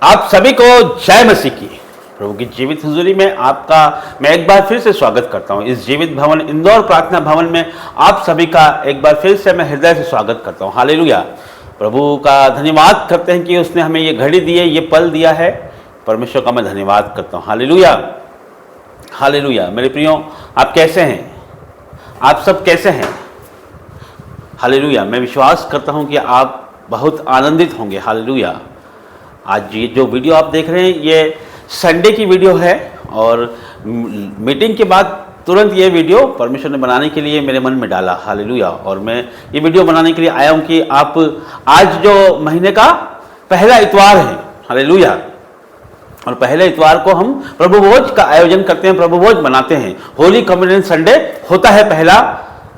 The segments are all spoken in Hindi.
आप सभी को जय मसीह की। प्रभु की जीवित हुजूरी में आपका मैं एक बार फिर से स्वागत करता हूं। इस जीवित भवन इंदौर प्रार्थना भवन में आप सभी का एक बार फिर से मैं हृदय से स्वागत करता हूं। हालेलुया। प्रभु का धन्यवाद करते हैं कि उसने हमें ये घड़ी दी है, ये पल दिया है। परमेश्वर का मैं धन्यवाद करता हूं। Hallelujah, hallelujah. मेरे प्रियो, आप कैसे हैं? आप सब कैसे हैं? हालेलुया। मैं विश्वास करता हूं कि आप बहुत आनंदित होंगे। हालेलुया। आज ये जो वीडियो आप देख रहे हैं ये संडे की वीडियो है और मीटिंग के बाद तुरंत ये वीडियो परमेश्वर ने बनाने के लिए मेरे मन में डाला। हालेलुया। और मैं ये वीडियो बनाने के लिए आया हूँ कि आप आज जो महीने का पहला इतवार है, हालेलुया, और पहले इतवार को हम प्रभु भोज का आयोजन करते हैं, प्रभु भोज मनाते हैं। होली कम्युनियन संडे होता है, पहला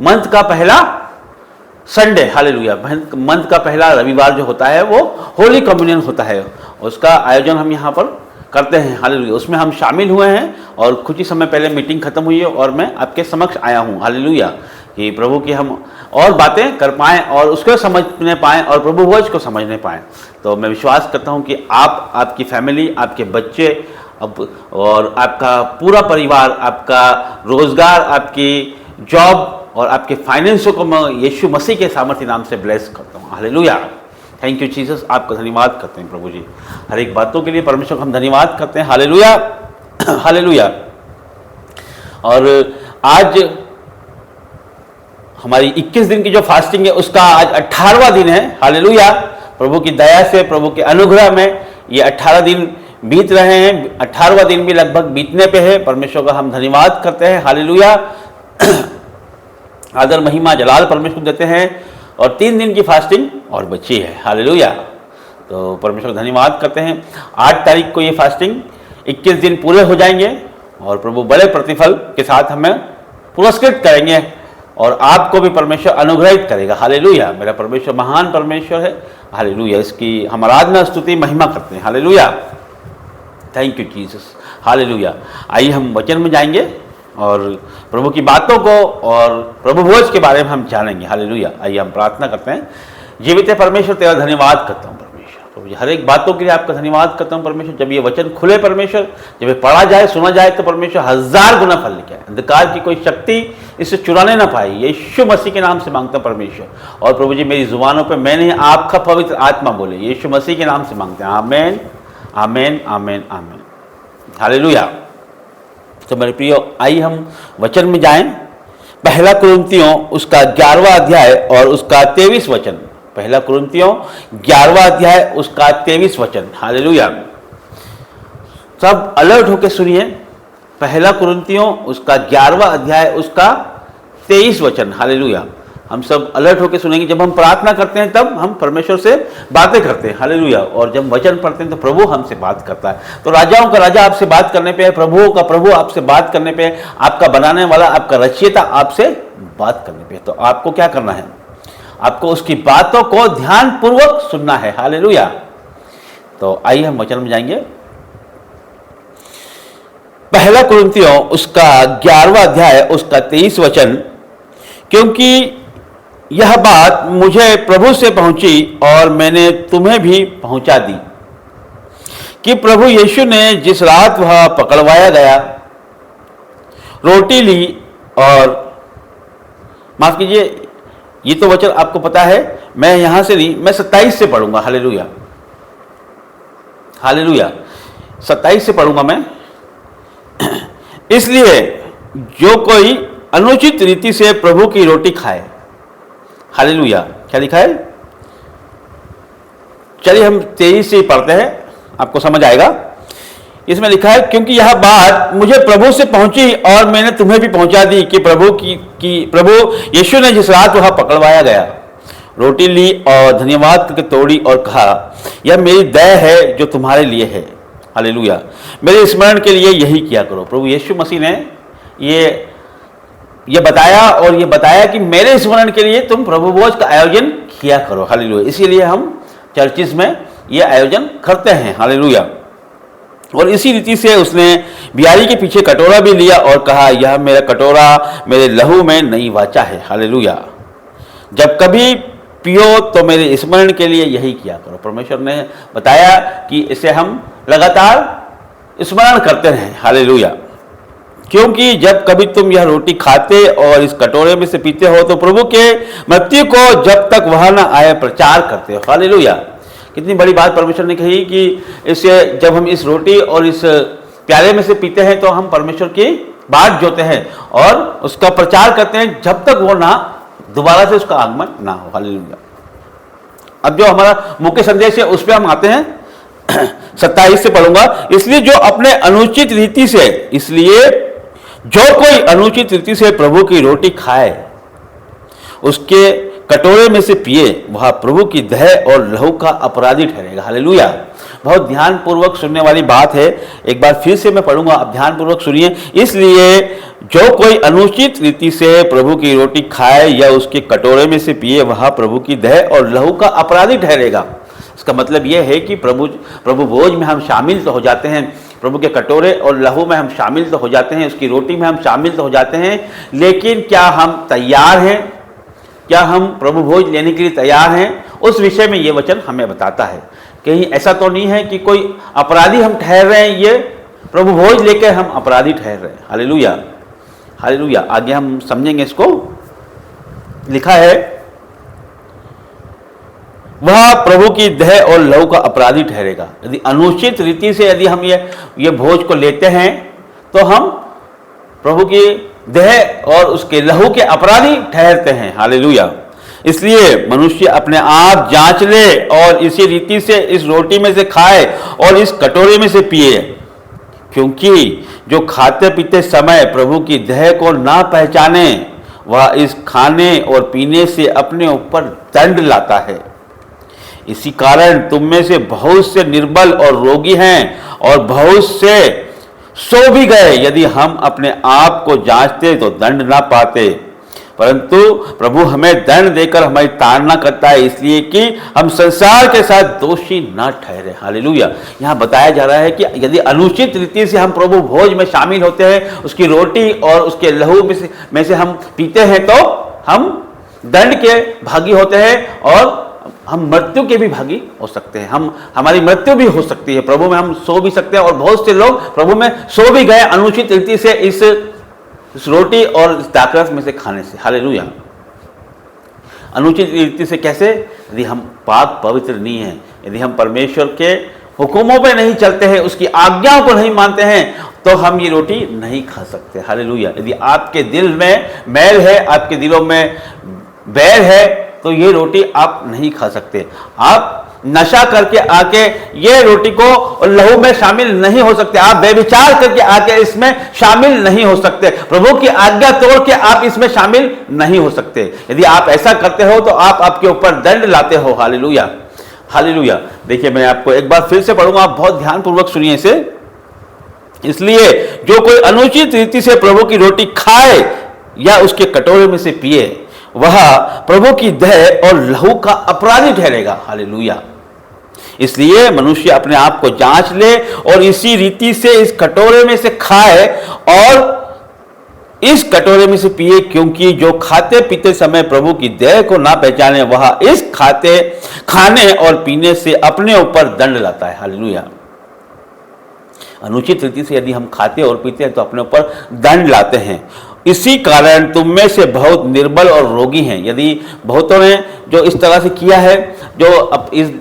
मंथ का पहला संडे। हालेलुया। मंथ का पहला रविवार जो होता है वो होली कम्युनियन होता है, उसका आयोजन हम यहाँ पर करते हैं। हालेलुया। उसमें हम शामिल हुए हैं और कुछ ही समय पहले मीटिंग खत्म हुई है और मैं आपके समक्ष आया हूँ। हालेलुया। कि प्रभु की हम और बातें कर पाएँ और उसको समझने पाएँ और प्रभु भोज को समझने पाएँ। तो मैं विश्वास करता हूँ कि आप, आपकी फैमिली, आपके बच्चे और आपका पूरा परिवार, आपका रोजगार, आपकी जॉब और आपके फाइनेंसों को मैं यीशु मसीह के सामर्थ्य नाम से ब्लेस करता हूँ। हालेलुया। Thank you Jesus. आपका धन्यवाद करते हैं प्रभु जी, हर एक बातों के लिए परमेश्वर को हम धन्यवाद करते हैं। Hallelujah, hallelujah. और आज हमारी 21 दिन की जो फास्टिंग है उसका आज 18वां दिन है। हालेलुया। प्रभु की दया से, प्रभु के अनुग्रह में ये 18 दिन बीत रहे हैं। 18वां दिन भी लगभग बीतने पे है। परमेश्वर का हम धन्यवाद करते हैं। हालेलुया। आदर महिमा जलाल परमेश्वर देते हैं और 3 दिन की फास्टिंग और बची है। हालेलुया। तो परमेश्वर का धन्यवाद करते हैं। 8 तारीख को ये फास्टिंग 21 दिन पूरे हो जाएंगे और प्रभु बड़े प्रतिफल के साथ हमें पुरस्कृत करेंगे और आपको भी परमेश्वर अनुग्रहित करेगा। हालेलुया। मेरा परमेश्वर महान परमेश्वर है। हालेलुया। इसकी हम आराधना, स्तुति, महिमा करते हैं। Hallelujah. Thank you Jesus. Hallelujah. आइए हम वचन में जाएंगे और प्रभु की बातों को और प्रभु भोज के बारे में हम जानेंगे। हालेलुया। आइए हम प्रार्थना करते हैं। जीवित परमेश्वर, तेरा धन्यवाद करता हूँ परमेश्वर। प्रभु जी, हर एक बातों के लिए आपका धन्यवाद करता हूँ परमेश्वर। जब ये वचन खुले परमेश्वर, जब ये पढ़ा जाए, सुना जाए तो परमेश्वर 1000 गुना फल लेके आए। अंधकार की कोई शक्ति इससे चुराने ना पाए। यीशु मसीह के नाम से मांगता हूँ परमेश्वर। और प्रभु जी, मेरी जुबानों पर मैं नहीं, आपका पवित्र आत्मा बोले। यीशु मसीह के नाम से मांगते हैं। आमेन, आमेन, आमेन, आमेन। हालेलुया। तो मेरे प्रियो, आइए हम वचन में जाएं। पहला कुरिन्थियों उसका 11वां अध्याय और उसका 23 वचन। पहला कुरिन्थियों 11वां अध्याय उसका 23 वचन। हालेलुया। सब अलर्ट होकर सुनिए। पहला कुरिन्थियों उसका 11वां अध्याय उसका 23 वचन। हालेलुया। हम सब अलर्ट होकर सुनेंगे। जब हम प्रार्थना करते हैं तब हम परमेश्वर से बातें करते हैं। हालेलुया। और जब वचन पढ़ते हैं तो प्रभु हमसे बात करता है। तो राजाओं का राजा आपसे बात करने पे है, प्रभुओं का प्रभु आपसे बात करने पे है, आपका बनाने वाला, आपका रचयिता आपसे बात करने पे है। तो आपको क्या करना है? आपको उसकी बातों को ध्यानपूर्वक सुनना है। हालेलुया। तो आइए हम वचन में जाएंगे। पहला कुरिन्थियों उसका 11वां अध्याय उसका 23 वचन। क्योंकि यह बात मुझे प्रभु से पहुंची और मैंने तुम्हें भी पहुंचा दी कि प्रभु यीशु ने जिस रात वह पकड़वाया गया, रोटी ली और, माफ कीजिए, ये तो वचन आपको पता है, मैं यहां से नहीं, मैं 27 से पढ़ूंगा। Hallelujah, hallelujah. 27 से पढ़ूंगा मैं। इसलिए जो कोई अनुचित रीति से प्रभु की रोटी खाए, हालेलुया, क्या लिखा है? चलिए हम 23 से पढ़ते हैं, आपको समझ आएगा। इसमें लिखा है, क्योंकि यह बात मुझे प्रभु से पहुंची और मैंने तुम्हें भी पहुंचा दी कि प्रभु यीशु ने जिस रात वह पकड़वाया गया, रोटी ली और धन्यवाद करके तोड़ी और कहा, यह मेरी देह है जो तुम्हारे लिए है। हालेलुया। मेरे स्मरण के लिए यही किया करो। प्रभु यीशु मसीह ने ये बताया और ये बताया कि मेरे स्मरण के लिए तुम प्रभु भोज का आयोजन किया करो। हालेलुया। इसीलिए हम चर्चिस में ये आयोजन करते हैं। हालेलुया। और इसी रीति से उसने बियारी के पीछे कटोरा भी लिया और कहा, यह मेरा कटोरा मेरे लहू में नई वाचा है। हालेलुया। जब कभी पियो तो मेरे स्मरण के लिए यही किया करो। परमेश्वर ने बताया कि इसे हम लगातार स्मरण करते रहें। हालेलुया। क्योंकि जब कभी तुम यह रोटी खाते और इस कटोरे में से पीते हो तो प्रभु के मृत्यु को जब तक वह न आए प्रचार करते हो। हालेलुया। कितनी बड़ी बात परमेश्वर ने कही कि इसे जब हम इस रोटी और इस प्याले में से पीते हैं तो हम परमेश्वर की बात जोते हैं और उसका प्रचार करते हैं जब तक वो ना दोबारा से उसका आगमन ना हो। हालेलुया। अब जो हमारा मुख्य संदेश है उस पर हम आते हैं। 27 से पढ़ूंगा। इसलिए जो कोई अनुचित रीति से प्रभु की रोटी खाए उसके कटोरे में से पिए वह प्रभु की देह और लहू का अपराधी ठहरेगा। हालेलुया। बहुत ध्यानपूर्वक सुनने वाली बात है। एक बार फिर से मैं पढ़ूंगा, आप ध्यानपूर्वक सुनिए। इसलिए जो कोई अनुचित रीति से प्रभु की रोटी खाए या उसके कटोरे में से पिए वह प्रभु की देह और लहू का अपराधी ठहरेगा। इसका मतलब यह है कि प्रभु भोज में हम शामिल तो हो जाते हैं, प्रभु के कटोरे और लहू में हम शामिल तो हो जाते हैं, उसकी रोटी में हम शामिल तो हो जाते हैं, लेकिन क्या हम तैयार हैं? क्या हम प्रभु भोज लेने के लिए तैयार हैं? उस विषय में ये वचन हमें बताता है। कहीं ऐसा तो नहीं है कि कोई अपराधी हम ठहर रहे हैं, ये प्रभु भोज लेकर हम अपराधी ठहर रहे हैं। हालेलुया। हालेलुया। आगे हम समझेंगे इसको। लिखा है वह प्रभु की देह और लहू का अपराधी ठहरेगा। यदि अनुचित रीति से यदि हम ये भोज को लेते हैं तो हम प्रभु की देह और उसके लहू के अपराधी ठहरते हैं। हालेलुया। इसलिए मनुष्य अपने आप जांच ले और इसी रीति से इस रोटी में से खाए और इस कटोरे में से पिए, क्योंकि जो खाते पीते समय प्रभु की देह को ना पहचाने वह इस खाने और पीने से अपने ऊपर दंड लाता है। इसी कारण तुम में से बहुत से निर्बल और रोगी हैं और बहुत से सो भी गए। यदि हम अपने आप को जांचते तो दंड ना पाते, परंतु प्रभु हमें दंड देकर हमारी ताड़ना करता है, इसलिए कि हम संसार के साथ दोषी न ठहरे। हालेलुया। यहाँ बताया जा रहा है कि यदि अनुचित रीति से हम प्रभु भोज में शामिल होते हैं, उसकी रोटी और उसके लहू में से हम पीते हैं, तो हम दंड के भागी होते हैं और हम मृत्यु के भी भागी हो सकते हैं। हमारी मृत्यु भी हो सकती है। प्रभु में हम सो भी सकते हैं और बहुत से लोग प्रभु में सो भी गए अनुचित रीति से इस रोटी और इस दाखरस में से खाने से। हालेलुया। अनुचित रीति से कैसे? यदि हम पाक पवित्र नहीं हैं, यदि हम परमेश्वर के हुक्मों पे नहीं चलते हैं, उसकी आज्ञाओं को नहीं मानते हैं, तो हम ये रोटी नहीं खा सकते। हालेलुया। यदि आपके दिल में मैल है, आपके दिलों में बैर है, तो ये रोटी आप नहीं खा सकते। आप नशा करके आके ये रोटी को लहू में शामिल नहीं हो सकते। आप बेविचार करके आके इसमें शामिल नहीं हो सकते। प्रभु की आज्ञा तोड़ के आप इसमें शामिल नहीं हो सकते। यदि आप ऐसा करते हो तो आप आपके ऊपर दंड लाते हो। हालेलुया। हालेलुया। देखिए, मैं आपको एक बार फिर से पढ़ूंगा, आप बहुत ध्यानपूर्वक सुनिए इसे। इसलिए जो कोई अनुचित रीति से प्रभु की रोटी खाए या उसके कटोरे में से पिए वह प्रभु की देह और लहू का अपराधी ठहरेगा। हालेलुया। इसलिए मनुष्य अपने आप को जांच ले और इसी रीति से इस कटोरे में से खाए और इस कटोरे में से पिए, क्योंकि जो खाते पीते समय प्रभु की देह को ना पहचाने वह इस खाने और पीने से अपने ऊपर दंड लाता है। हालेलुया। अनुचित रीति से यदि हम खाते और पीते हैं तो अपने ऊपर दंड लाते हैं। इसी कारण तुम में से बहुत निर्बल और रोगी हैं। यदि बहुतों ने जो इस तरह से किया है, जो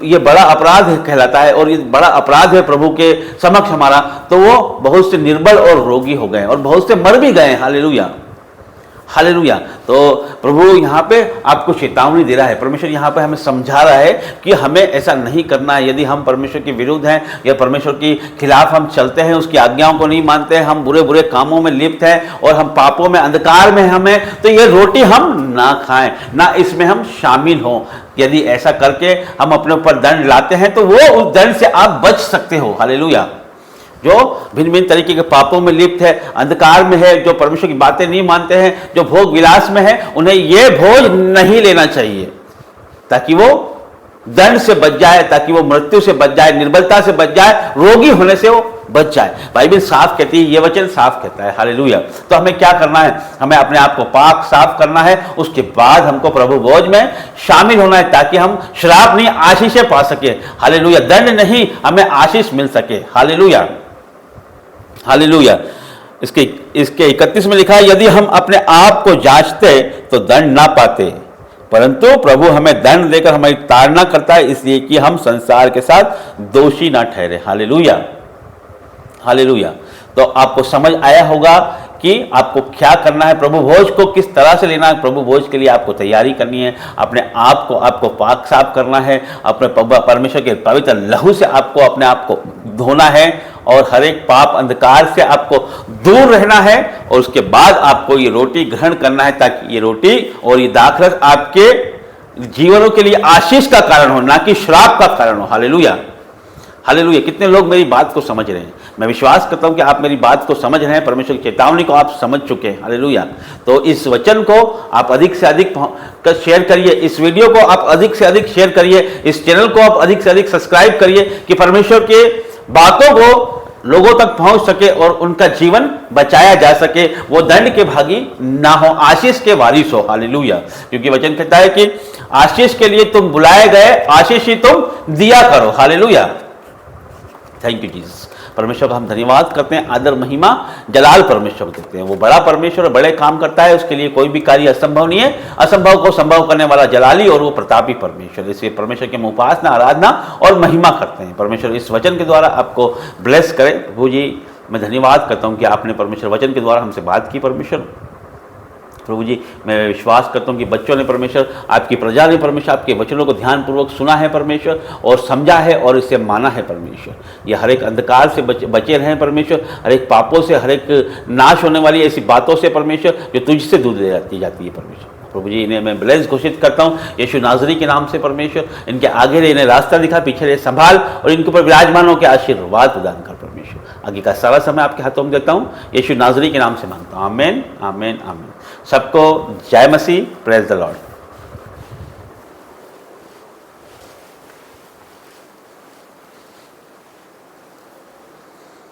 ये बड़ा अपराध कहलाता है और ये बड़ा अपराध है प्रभु के समक्ष हमारा, तो वो बहुत से निर्बल और रोगी हो गए और बहुत से मर भी गए। हालेलुया। हालेलुया। तो प्रभु यहाँ पे आपको चेतावनी दे रहा है। परमेश्वर यहाँ पे हमें समझा रहा है कि हमें ऐसा नहीं करना है। यदि हम परमेश्वर के विरुद्ध हैं या परमेश्वर के खिलाफ हम चलते हैं, उसकी आज्ञाओं को नहीं मानते हैं, हम बुरे बुरे कामों में लिप्त हैं और हम पापों में अंधकार में हमें, तो ये रोटी हम ना खाएं, ना इसमें हम शामिल हों। यदि ऐसा करके हम अपने ऊपर दंड लाते हैं तो वो उस दंड से आप बच सकते हो। हालेलुया। जो भिन्न भिन्न तरीके के पापों में लिप्त है, अंधकार में है, जो परमेश्वर की बातें नहीं मानते हैं, जो भोग विलास में है, उन्हें ये भोज नहीं लेना चाहिए, ताकि वो दंड से बच जाए, ताकि वो मृत्यु से बच जाए, निर्बलता से बच जाए, रोगी होने से वो बच जाए। बाइबल साफ कहती है, ये वचन साफ कहता है। हालेलुया। तो हमें क्या करना है? हमें अपने आप को पाक साफ करना है, उसके बाद हमको प्रभु भोज में शामिल होना है, ताकि हम श्राप नहीं आशीषें पा सके। हालेलुया। दंड नहीं, हमें आशीष मिल सके। Hallelujah, hallelujah. इसके 31 में लिखा है, यदि हम अपने आप को जांचते तो दंड ना पाते, परंतु प्रभु हमें दंड देकर हमारी ताड़ना करता है, इसलिए कि हम संसार के साथ दोषी ना ठहरे। Hallelujah, hallelujah. तो आपको समझ आया होगा कि आपको क्या करना है, प्रभु भोज को किस तरह से लेना है। प्रभु भोज के लिए आपको तैयारी करनी है, अपने आपको पाक साफ करना है, अपने परमेश्वर के पवित्र लहू से आपको अपने आप को धोना है, और हर एक पाप अंधकार से आपको दूर रहना है, और उसके बाद आपको ये रोटी ग्रहण करना है, ताकि ये रोटी और ये दाखरस आपके जीवनों के लिए आशीष का कारण हो, ना कि श्राप का कारण हो। Hallelujah, hallelujah. कितने लोग मेरी बात को समझ रहे हैं? मैं विश्वास करता हूं कि आप मेरी बात को समझ रहे हैं, परमेश्वर की चेतावनी को आप समझ चुके हैं। हालेलुया। तो इस वचन को आप अधिक से अधिक शेयर करिए, इस वीडियो को आप अधिक से अधिक शेयर करिए, इस चैनल को आप अधिक से अधिक सब्सक्राइब करिए, कि परमेश्वर के बातों को लोगों तक पहुंच सके और उनका जीवन बचाया जा सके, वो दंड के भागी ना हो, आशीष के वारिस हो। हालेलुया। क्योंकि वचन कहता है कि आशीष के लिए तुम बुलाए गए, आशीष ही तुम दिया करो। हालेलुया। Thank you Jesus. परमेश्वर का हम धन्यवाद करते हैं, आदर महिमा जलाल परमेश्वर कहते हैं। वो बड़ा परमेश्वर बड़े काम करता है, उसके लिए कोई भी कार्य असंभव नहीं है। असंभव को संभव करने वाला जलाली और वो प्रतापी परमेश्वर, इसलिए परमेश्वर की हम उपासना, आराधना और महिमा करते हैं। परमेश्वर इस वचन के द्वारा आपको ब्लेस करे। प्रभु जी, मैं धन्यवाद करता हूँ कि आपने परमेश्वर वचन के द्वारा हमसे बात की। परमेश्वर प्रभु जी, मैं विश्वास करता हूँ कि बच्चों ने परमेश्वर, आपकी प्रजा ने परमेश्वर आपके वचनों को ध्यानपूर्वक सुना है परमेश्वर, और समझा है और इसे माना है परमेश्वर। ये हर एक अंधकार से बचे रहें परमेश्वर, हर एक पापों से, हर एक नाश होने वाली ऐसी बातों से परमेश्वर जो तुझसे दूर ले जाती है परमेश्वर। प्रभु जी, इन्हें मैं ब्लेस घोषित करता हूँ यीशु नाजरी के नाम से परमेश्वर। इनके आगे रहे, इन्हें रास्ता दिखा, पीछे रहे संभाल, और इनके ऊपर विराजमान होकर आशीर्वाद प्रदान कर परमेश्वर। आगे का सारा समय आपके हाथों में देता हूँ, यीशु नाजरी के नाम से मांगता हूँ। आमीन, आमीन, आमीन। सबको जय मसीह। Praise the Lord.